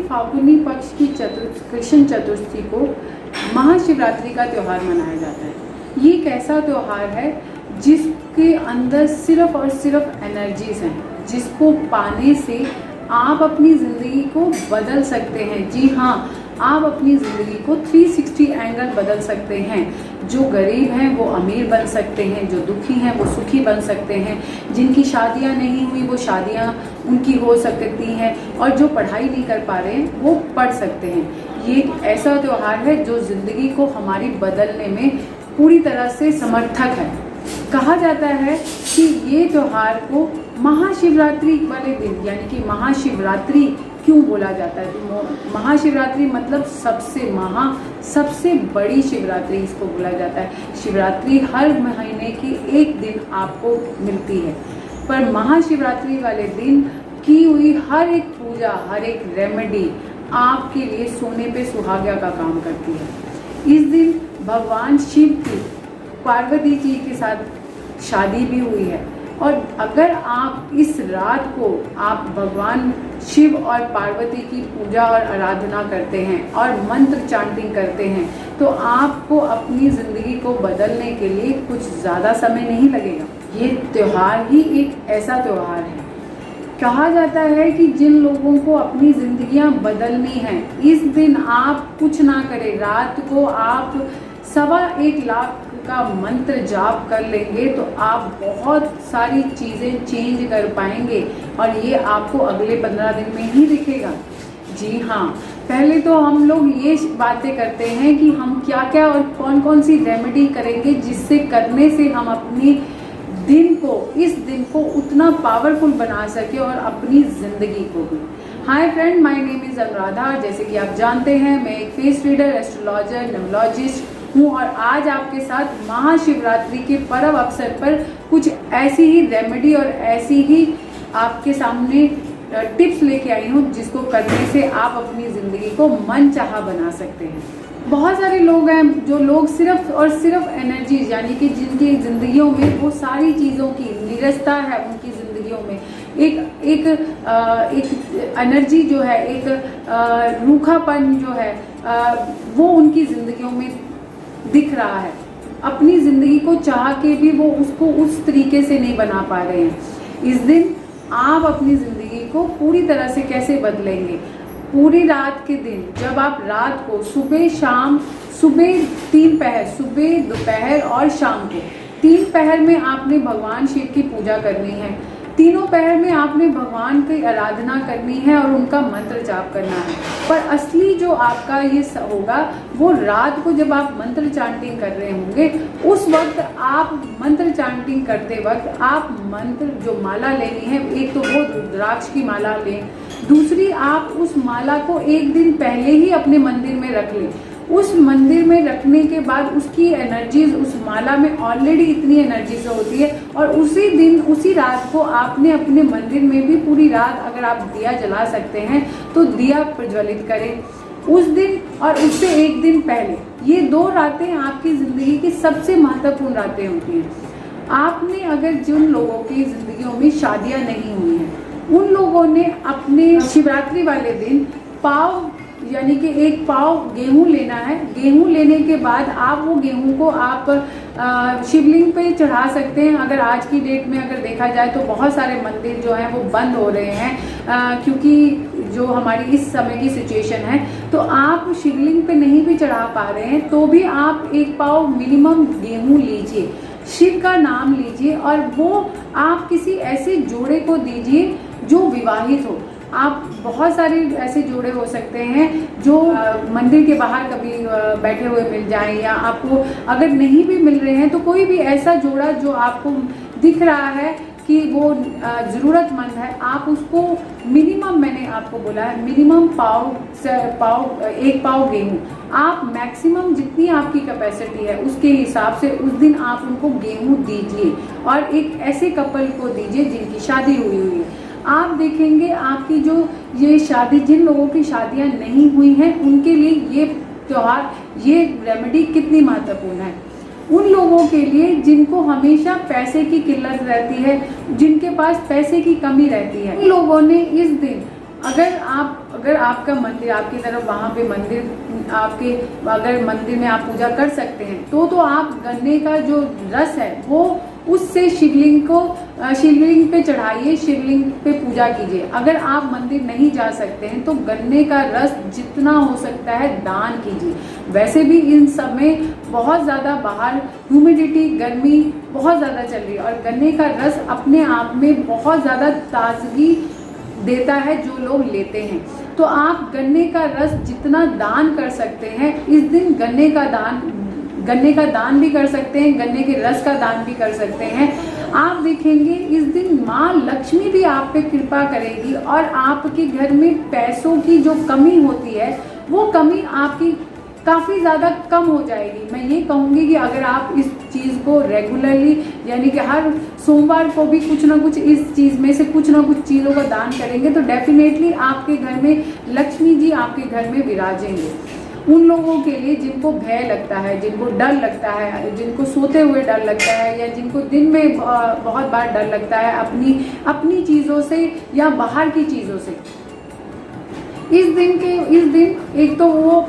फाल्गुनी पक्ष की कृष्ण चतुर्थी को महाशिवरात्रि का त्यौहार मनाया जाता है। ये एक ऐसा त्यौहार है जिसके अंदर सिर्फ और सिर्फ एनर्जीज हैं, जिसको पाने से आप अपनी ज़िंदगी को बदल सकते हैं। जी हाँ, आप अपनी ज़िंदगी को 360 एंगल बदल सकते हैं। जो गरीब हैं वो अमीर बन सकते हैं, जो दुखी हैं वो सुखी बन सकते हैं, जिनकी शादियां नहीं हुई वो शादियां उनकी हो सकती हैं, और जो पढ़ाई नहीं कर पा रहे हैं वो पढ़ सकते हैं। ये एक ऐसा त्यौहार है जो ज़िंदगी को हमारी बदलने में पूरी तरह से समर्थक है। कहा जाता है कि ये त्यौहार को महाशिवरात्रि वाले दिन, यानी कि महाशिवरात्रि क्यों बोला जाता है, तो महाशिवरात्रि मतलब सबसे बड़ी शिवरात्रि इसको बोला जाता है। शिवरात्रि हर महीने की एक दिन आपको मिलती है, पर महाशिवरात्रि वाले दिन की हुई हर एक पूजा, हर एक रेमेडी आपके लिए सोने पे सुहागा का काम करती है। इस दिन भगवान शिव की पार्वती जी के साथ शादी भी हुई है, और अगर आप इस रात को आप भगवान शिव और पार्वती की पूजा और आराधना करते हैं और मंत्र चांटिंग करते हैं, तो आपको अपनी ज़िंदगी को बदलने के लिए कुछ ज़्यादा समय नहीं लगेगा। ये त्यौहार ही एक ऐसा त्यौहार है। कहा जाता है कि जिन लोगों को अपनी ज़िंदगियां बदलनी हैं, इस दिन आप कुछ ना करें, रात को आप 1.25 लाख का मंत्र जाप कर लेंगे तो आप बहुत सारी चीज़ें चेंज कर पाएंगे, और ये आपको अगले 15 दिन में ही दिखेगा। जी हाँ, पहले तो हम लोग ये बातें करते हैं कि हम क्या क्या और कौन कौन सी रेमेडी करेंगे जिससे करने से हम अपनी इस दिन को उतना पावरफुल बना सके और अपनी ज़िंदगी को भी। Hi friend, my name is Anuradha. जैसे कि आप जानते हैं, मैं एक फेस रीडर, एस्ट्रोलॉजर, न्यूमरोलॉजिस्ट हूँ, और आज आपके साथ महाशिवरात्रि के पर्व अवसर पर कुछ ऐसी ही रेमेडी और ऐसी ही आपके सामने टिप्स लेके आई हूँ जिसको करने से आप अपनी ज़िंदगी को मनचाहा बना सकते हैं। बहुत सारे लोग हैं जो लोग सिर्फ और सिर्फ एनर्जीज, यानी कि जिनकी ज़िंदगियों में वो सारी चीज़ों की निरस्ता है, उनकी ज़िंदगियों में एक एनर्जी जो है, एक रूखापन जो है, वो उनकी ज़िंदगियों में दिख रहा है। अपनी ज़िंदगी को चाह के भी वो उसको उस तरीके से नहीं बना पा रहे हैं। इस दिन आप अपनी ज़िंदगी को पूरी तरह से कैसे बदलेंगे? पूरी रात के दिन, जब आप रात को सुबह 3 पहर, सुबह, दोपहर और शाम को 3 पहर में आपने भगवान शिव की पूजा करनी है। तीनों पहर में आपने भगवान की आराधना करनी है और उनका मंत्र जाप करना है। पर असली जो आपका ये होगा वो रात को जब आप मंत्र चांटिंग कर रहे होंगे, उस वक्त आप मंत्र चांटिंग करते वक्त आप मंत्र जो माला लेनी है, एक तो वो रुद्राक्ष की माला लें, दूसरी आप उस माला को एक दिन पहले ही अपने मंदिर में रख लें। उस मंदिर में रखने के बाद उसकी एनर्जीज उस माला में ऑलरेडी इतनी एनर्जीज होती है, और उसी दिन उसी रात को आपने अपने मंदिर में भी पूरी रात अगर आप दिया जला सकते हैं तो दिया प्रज्वलित करें उस दिन और उससे एक दिन पहले। ये 2 रातें आपकी ज़िंदगी की सबसे महत्वपूर्ण रातें होती हैं। आपने अगर जिन लोगों की ज़िंदगियों में शादियाँ नहीं हुई हैं, उन लोगों ने अपने शिवरात्रि वाले दिन पाव, यानी कि 1 पाव गेहूं लेना है। गेहूं लेने के बाद आप वो गेहूं को आप शिवलिंग पे चढ़ा सकते हैं। अगर आज की डेट में अगर देखा जाए तो बहुत सारे मंदिर जो हैं वो बंद हो रहे हैं, क्योंकि जो हमारी इस समय की सिचुएशन है, तो आप शिवलिंग पे नहीं भी चढ़ा पा रहे हैं तो भी आप 1 पाव मिनिमम गेहूं लीजिए, शिव का नाम लीजिए, और वो आप किसी ऐसे जोड़े को दीजिए जो विवाहित हो। आप बहुत सारे ऐसे जोड़े हो सकते हैं जो मंदिर के बाहर कभी बैठे हुए मिल जाएं, या आपको अगर नहीं भी मिल रहे हैं तो कोई भी ऐसा जोड़ा जो आपको दिख रहा है कि वो ज़रूरतमंद है, आप उसको मिनिमम, मैंने आपको बोला है मिनिमम 1 पाव गेहूँ, आप मैक्सिमम जितनी आपकी कैपेसिटी है उसके हिसाब से उस दिन आप उनको गेहूँ दीजिए, और एक ऐसे कपल को दीजिए जिनकी शादी हुई है। आप देखेंगे आपकी जो ये शादी, जिन लोगों की शादियां नहीं हुई हैं, उनके लिए ये त्यौहार, ये रेमेडी कितनी महत्वपूर्ण है। उन लोगों के लिए जिनको हमेशा पैसे की किल्लत रहती है, जिनके पास पैसे की कमी रहती है, उन लोगों ने इस दिन अगर आपका मंदिर आपकी तरफ वहाँ पे मंदिर आपके अगर मंदिर में आप पूजा कर सकते हैं तो आप गन्ने का जो रस है वो उससे शिवलिंग पे चढ़ाइए, शिवलिंग पे पूजा कीजिए। अगर आप मंदिर नहीं जा सकते हैं तो गन्ने का रस जितना हो सकता है दान कीजिए। वैसे भी इन समय बहुत ज़्यादा बाहर ह्यूमिडिटी, गर्मी बहुत ज़्यादा चल रही है और गन्ने का रस अपने आप में बहुत ज़्यादा ताजगी देता है जो लोग लेते हैं। तो आप गन्ने का रस जितना दान कर सकते हैं इस दिन गन्ने का दान भी कर सकते हैं, गन्ने के रस का दान भी कर सकते हैं। आप देखेंगे इस दिन माँ लक्ष्मी भी आप पे कृपा करेगी और आपके घर में पैसों की जो कमी होती है वो कमी आपकी काफ़ी ज़्यादा कम हो जाएगी। मैं ये कहूँगी कि अगर आप इस चीज़ को रेगुलरली यानी कि हर सोमवार को भी कुछ ना कुछ इस चीज़ में से कुछ ना कुछ चीज़ों का दान करेंगे तो डेफिनेटली आपके घर में लक्ष्मी जी आपके घर में विराजेंगे। उन लोगों के लिए जिनको भय लगता है, जिनको डर लगता है, जिनको सोते हुए डर लगता है या जिनको दिन में बहुत बार डर लगता है अपनी चीज़ों से या बाहर की चीज़ों से, इस दिन एक तो वो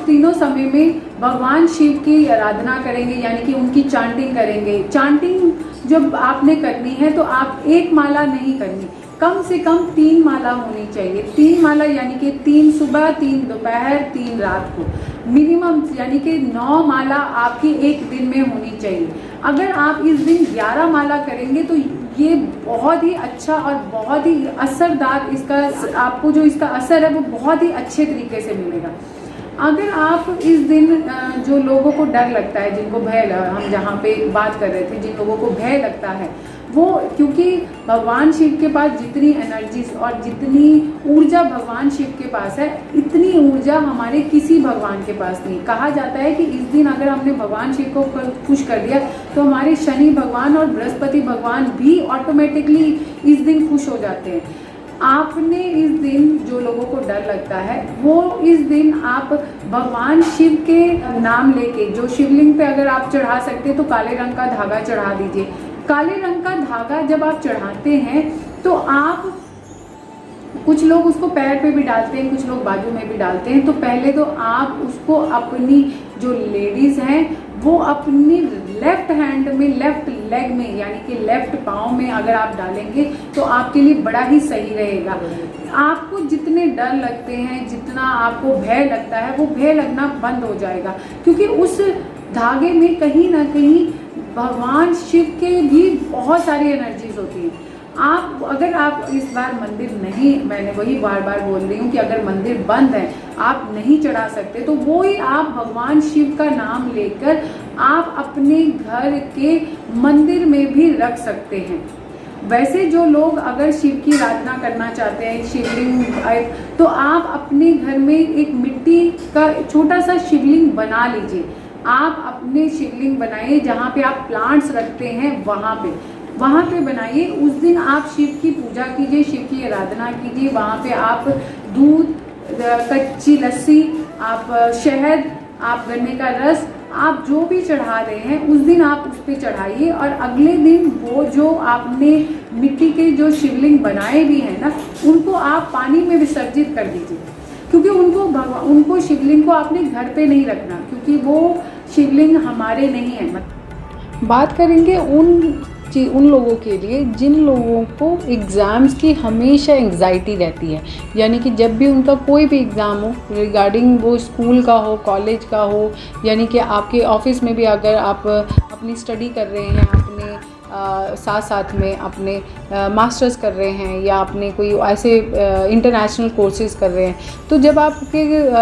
तीनों समय में भगवान शिव की आराधना करेंगे यानी कि उनकी चांटिंग करेंगे। चांटिंग जब आपने करनी है तो आप एक माला नहीं करनी, कम से कम 3 माला होनी चाहिए। 3 माला यानी कि 3 सुबह, 3 दोपहर, 3 रात को, मिनिमम यानी कि 9 माला आपकी एक दिन में होनी चाहिए। अगर आप इस दिन 11 माला करेंगे तो ये बहुत ही अच्छा और बहुत ही असरदार आपको जो इसका असर है वो बहुत ही अच्छे तरीके से मिलेगा। अगर आप इस दिन जो लोगों को डर लगता है, जिनको भय, हम जहाँ पे बात कर रहे थे, जिन लोगों को भय लगता है वो क्योंकि भगवान शिव के पास जितनी एनर्जी और जितनी ऊर्जा भगवान शिव के पास है इतनी ऊर्जा हमारे किसी भगवान के पास नहीं। कहा जाता है कि इस दिन अगर हमने भगवान शिव को खुश कर दिया तो हमारे शनि भगवान और बृहस्पति भगवान भी ऑटोमेटिकली इस दिन खुश हो जाते हैं। आपने इस दिन जो लोगों को डर लगता है वो इस दिन आप भगवान शिव के नाम लेके जो शिवलिंग पे अगर आप चढ़ा सकते हैं तो काले रंग का धागा चढ़ा दीजिए। काले रंग का धागा जब आप चढ़ाते हैं तो आप, कुछ लोग उसको पैर पे भी डालते हैं, कुछ लोग बाजू में भी डालते हैं, तो पहले तो आप उसको अपनी जो लेडीज हैं वो अपनी लेफ्ट हैंड में, लेफ्ट लेग में यानी कि लेफ्ट पाँव में अगर आप डालेंगे तो आपके लिए बड़ा ही सही रहेगा। आपको जितने डर लगते हैं, जितना आपको भय लगता है वो भय लगना बंद हो जाएगा क्योंकि उस धागे में कहीं ना कहीं भगवान शिव के भी बहुत सारी एनर्जीज होती हैं। अगर आप इस बार मंदिर नहीं, मैंने वही बार बार बोल रही हूँ कि अगर मंदिर बंद है, आप नहीं चढ़ा सकते तो वो ही आप भगवान शिव का नाम लेकर आप अपने घर के मंदिर में भी रख सकते हैं। वैसे जो लोग अगर शिव की आराधना करना चाहते हैं, शिवलिंग, तो आप अपने घर में एक मिट्टी का छोटा सा शिवलिंग बना लीजिए। आप अपने शिवलिंग बनाइए जहाँ पे आप प्लांट्स रखते हैं वहाँ पे बनाइए। उस दिन आप शिव की पूजा कीजिए, शिव की आराधना कीजिए। वहाँ पे आप दूध, कच्ची लस्सी, आप शहद, आप गन्ने का रस, आप जो भी चढ़ा रहे हैं उस दिन आप उस पर चढ़ाइए और अगले दिन वो जो आपने मिट्टी के जो शिवलिंग बनाए भी हैं ना उनको आप पानी में विसर्जित कर दीजिए क्योंकि उनको शिवलिंग को आपने घर पे नहीं रखना क्योंकि वो शिवलिंग हमारे नहीं है। बात करेंगे उन लोगों के लिए जिन लोगों को एग्ज़ाम्स की हमेशा एंग्जाइटी रहती है, यानी कि जब भी उनका कोई भी एग्ज़ाम हो, रिगार्डिंग वो स्कूल का हो, कॉलेज का हो, यानी कि आपके ऑफिस में भी अगर आप अपनी स्टडी कर रहे हैं, अपने साथ साथ में अपने मास्टर्स कर रहे हैं या अपने कोई ऐसे इंटरनेशनल कोर्सेज़ कर रहे हैं, तो जब आपके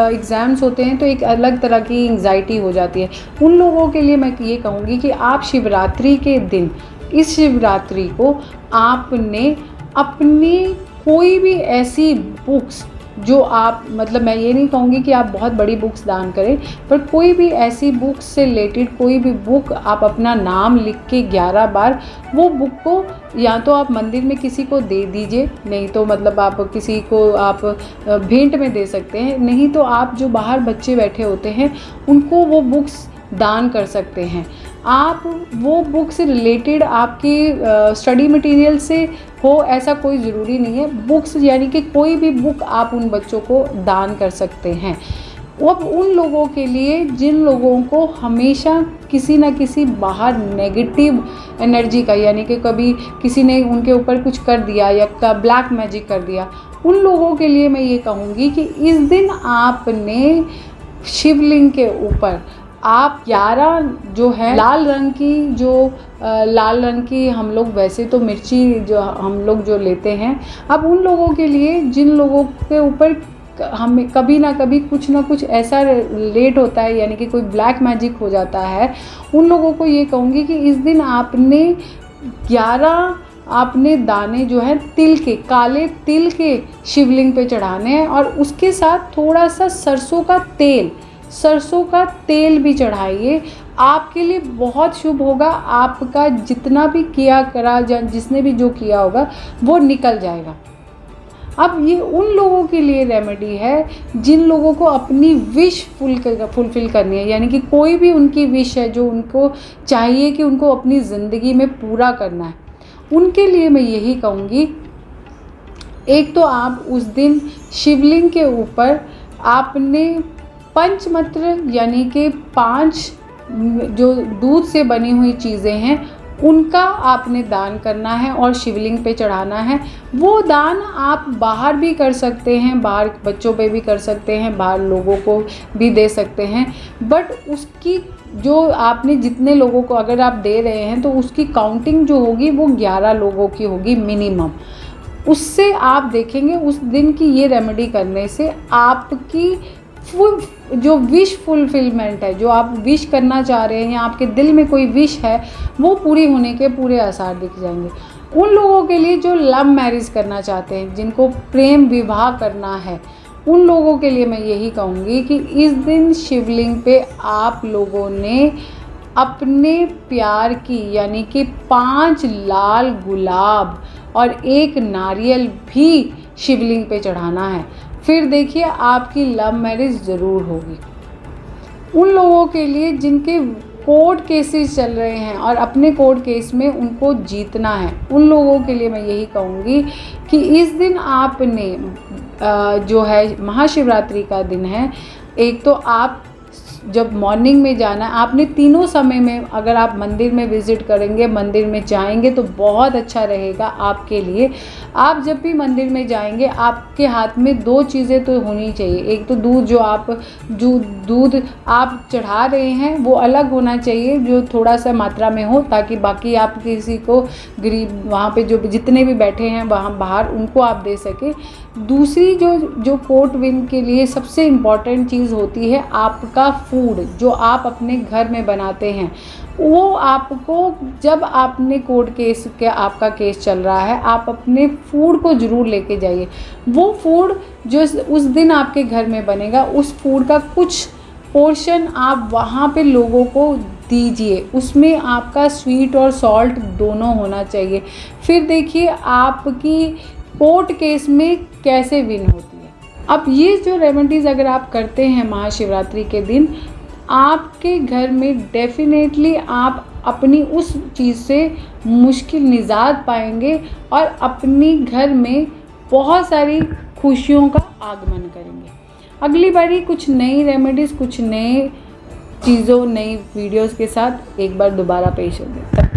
एग्ज़ाम्स होते हैं तो एक अलग तरह की एंग्जाइटी हो जाती है। उन लोगों के लिए मैं ये कहूँगी कि आप शिवरात्रि के दिन, इस शिवरात्रि को आपने अपनी कोई भी ऐसी बुक्स जो आप, मतलब मैं ये नहीं कहूँगी कि आप बहुत बड़ी बुक्स दान करें, पर कोई भी ऐसी बुक्स से रिलेटेड कोई भी बुक आप अपना नाम लिख के 11 बार वो बुक को या तो आप मंदिर में किसी को दे दीजिए, नहीं तो मतलब आप किसी को आप भेंट में दे सकते हैं, नहीं तो आप जो बाहर बच्चे बैठे होते हैं उनको वो बुक्स दान कर सकते हैं। आप वो बुक से रिलेटेड आपके स्टडी मटेरियल से हो ऐसा कोई ज़रूरी नहीं है। बुक्स यानी कि कोई भी बुक आप उन बच्चों को दान कर सकते हैं। अब उन लोगों के लिए जिन लोगों को हमेशा किसी न किसी बाहर नेगेटिव एनर्जी का, यानी कि कभी किसी ने उनके ऊपर कुछ कर दिया या ब्लैक मैजिक कर दिया, उन लोगों के लिए मैं ये कहूँगी कि इस दिन आपने शिवलिंग के ऊपर आप 11 जो है लाल रंग की हम लोग वैसे तो मिर्ची जो हम लोग जो लेते हैं, अब उन लोगों के लिए जिन लोगों के ऊपर हमें कभी ना कभी कुछ ना कुछ ऐसा लेट होता है, यानी कि कोई ब्लैक मैजिक हो जाता है, उन लोगों को ये कहूँगी कि इस दिन आपने 11 आपने दाने जो है तिल के, काले तिल के शिवलिंग पे चढ़ाने हैं और उसके साथ थोड़ा सा सरसों का तेल भी चढ़ाइए। आपके लिए बहुत शुभ होगा। आपका जितना भी किया करा जिसने भी जो किया होगा वो निकल जाएगा। अब ये उन लोगों के लिए रेमेडी है जिन लोगों को अपनी विश फुलफ़िल करनी है, यानी कि कोई भी उनकी विश है जो उनको चाहिए कि उनको अपनी ज़िंदगी में पूरा करना है, उनके लिए मैं यही कहूँगी, एक तो आप उस दिन शिवलिंग के ऊपर आपने पंचमत्र यानी कि 5 जो दूध से बनी हुई चीज़ें हैं उनका आपने दान करना है और शिवलिंग पे चढ़ाना है। वो दान आप बाहर भी कर सकते हैं, बाहर बच्चों पे भी कर सकते हैं, बाहर लोगों को भी दे सकते हैं, बट उसकी जो आपने जितने लोगों को अगर आप दे रहे हैं तो उसकी काउंटिंग जो होगी वो 11 लोगों की होगी मिनिमम। उससे आप देखेंगे उस दिन की ये रेमेडी करने से आपकी जो विश फुलफिलमेंट है, जो आप विश करना चाह रहे हैं या आपके दिल में कोई विश है, वो पूरी होने के पूरे आसार दिख जाएंगे। उन लोगों के लिए जो लव मैरिज करना चाहते हैं, जिनको प्रेम विवाह करना है, उन लोगों के लिए मैं यही कहूँगी कि इस दिन शिवलिंग पे आप लोगों ने अपने प्यार की यानी कि 5 लाल गुलाब और 1 नारियल भी शिवलिंग पे चढ़ाना है। फिर देखिए आपकी लव मैरिज ज़रूर होगी। उन लोगों के लिए जिनके कोर्ट केसेस चल रहे हैं और अपने कोर्ट केस में उनको जीतना है, उन लोगों के लिए मैं यही कहूँगी कि इस दिन आपने जो है महाशिवरात्रि का दिन है, एक तो आप जब मॉर्निंग में जाना है, आपने तीनों समय में अगर आप मंदिर में विज़िट करेंगे, मंदिर में जाएंगे तो बहुत अच्छा रहेगा आपके लिए। आप जब भी मंदिर में जाएंगे आपके हाथ में 2 चीज़ें तो होनी चाहिए। एक तो दूध जो दूध आप चढ़ा रहे हैं वो अलग होना चाहिए, जो थोड़ा सा मात्रा में हो, ताकि बाकी आप किसी को गरीब वहाँ पे जो जितने भी बैठे हैं वहाँ बाहर उनको आप दे सकें। दूसरी जो कोर्ट विन के लिए सबसे इम्पॉर्टेंट चीज़ होती है आपका फूड, जो आप अपने घर में बनाते हैं, वो आपको जब आपने कोर्ट केस के आपका केस चल रहा है, आप अपने फूड को ज़रूर लेके जाइए। वो फूड जो उस दिन आपके घर में बनेगा, उस फूड का कुछ पोर्शन आप वहाँ पे लोगों को दीजिए। उसमें आपका स्वीट और सॉल्ट दोनों होना चाहिए। फिर देखिए आपकी कोर्ट केस में कैसे विन होती है। अब ये जो रेमेडीज़ अगर आप करते हैं महाशिवरात्रि के दिन, आपके घर में डेफिनेटली आप अपनी उस चीज़ से मुश्किल निजात पाएंगे और अपनी घर में बहुत सारी खुशियों का आगमन करेंगे। अगली बारी कुछ नई रेमेडीज़, कुछ नए चीज़ों, नई वीडियोज़ के साथ एक बार दोबारा पेश होंगे।